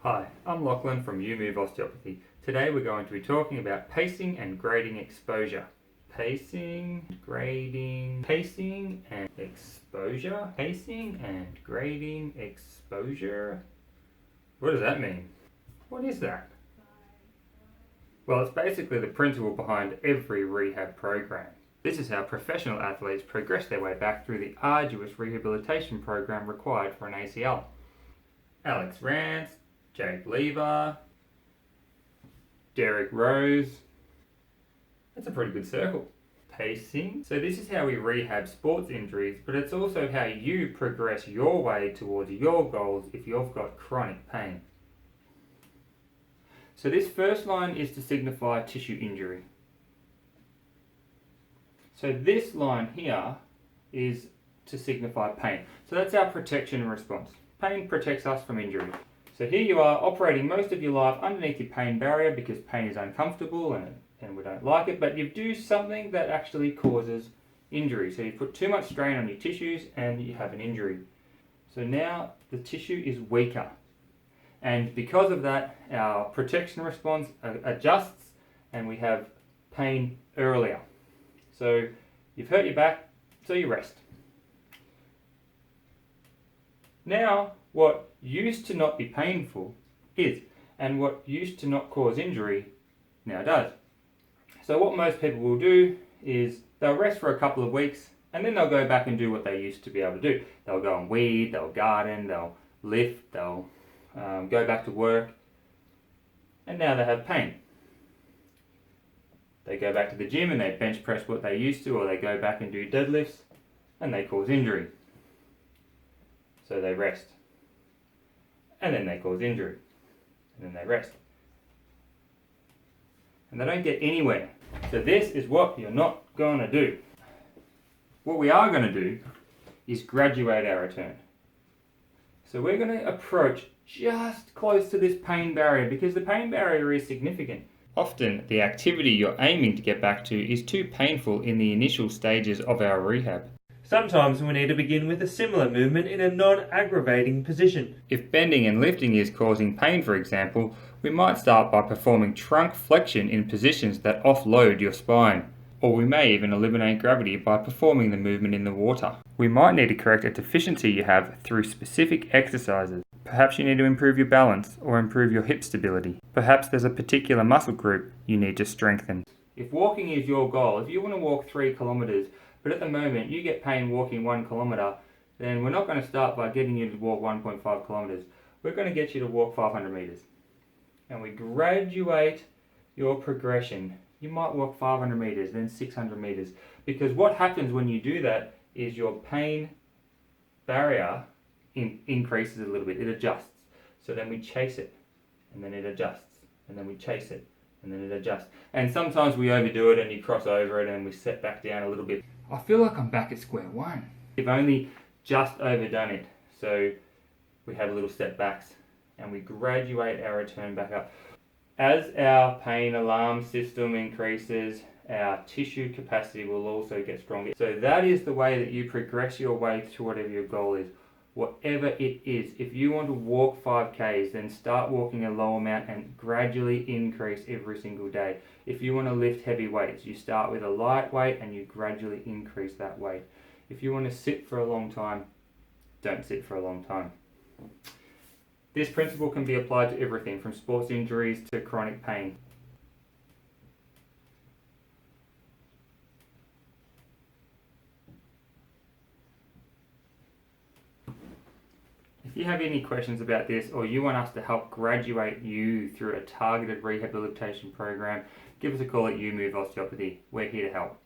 Hi, I'm Lachlan from YouMove Osteopathy. Today we're going to be talking about pacing and grading exposure. Pacing and grading exposure. What does that mean? What is that? Well, it's basically the principle behind every rehab program. This is how professional athletes progress their way back through the arduous rehabilitation program required for an ACL. Alex Rance, Jake Lever, Derek Rose. That's a pretty good circle. Pacing. So this is how we rehab sports injuries, but it's also how you progress your way towards your goals if you've got chronic pain. So this first line is to signify tissue injury. So this line here is to signify pain. So that's our protection and response. Pain protects us from injury. So here you are operating most of your life underneath your pain barrier because pain is uncomfortable and we don't like it, but you do something that actually causes injury. So you put too much strain on your tissues and you have an injury. So now the tissue is weaker. And because of that, our protection response adjusts and we have pain earlier. So you've hurt your back, so you rest. Now, what used to not be painful is, and what used to not cause injury now does. So what most people will do is they'll rest for a couple of weeks and then they'll go back and do what they used to be able to do. They'll go and weed, they'll garden, they'll lift, they'll go back to work, and now they have pain. They go back to the gym and they bench press what they used to, or they go back and do deadlifts and they cause injury. So they rest. And then they cause injury. And then they rest. And they don't get anywhere. So this is what you're not going to do. What we are going to do is graduate our return. So we're going to approach just close to this pain barrier because the pain barrier is significant. Often the activity you're aiming to get back to is too painful in the initial stages of our rehab. Sometimes we need to begin with a similar movement in a non-aggravating position. If bending and lifting is causing pain, for example, we might start by performing trunk flexion in positions that offload your spine. Or we may even eliminate gravity by performing the movement in the water. We might need to correct a deficiency you have through specific exercises. Perhaps you need to improve your balance or improve your hip stability. Perhaps there's a particular muscle group you need to strengthen. If walking is your goal, if you want to walk 3 kilometers, but at the moment you get pain walking 1 kilometer, then we're not going to start by getting you to walk 1.5 kilometers. We're going to get you to walk 500 meters. And we graduate your progression. You might walk 500 meters, then 600 meters. Because what happens when you do that is your pain barrier increases a little bit. It adjusts. So then we chase it, and then it adjusts, and then we chase it, and then it adjusts. And sometimes we overdo it and you cross over it and we set back down a little bit. I feel like I'm back at square one. We've only just overdone it. So we have little setbacks and we graduate our return back up. As our pain alarm system increases, our tissue capacity will also get stronger. So that is the way that you progress your way to whatever your goal is. Whatever it is, if you want to walk 5Ks, then start walking a low amount and gradually increase every single day. If you want to lift heavy weights, you start with a light weight and you gradually increase that weight. If you want to sit for a long time, don't sit for a long time. This principle can be applied to everything from sports injuries to chronic pain. If you have any questions about this or you want us to help graduate you through a targeted rehabilitation program, give us a call at YouMove Osteopathy. We're here to help.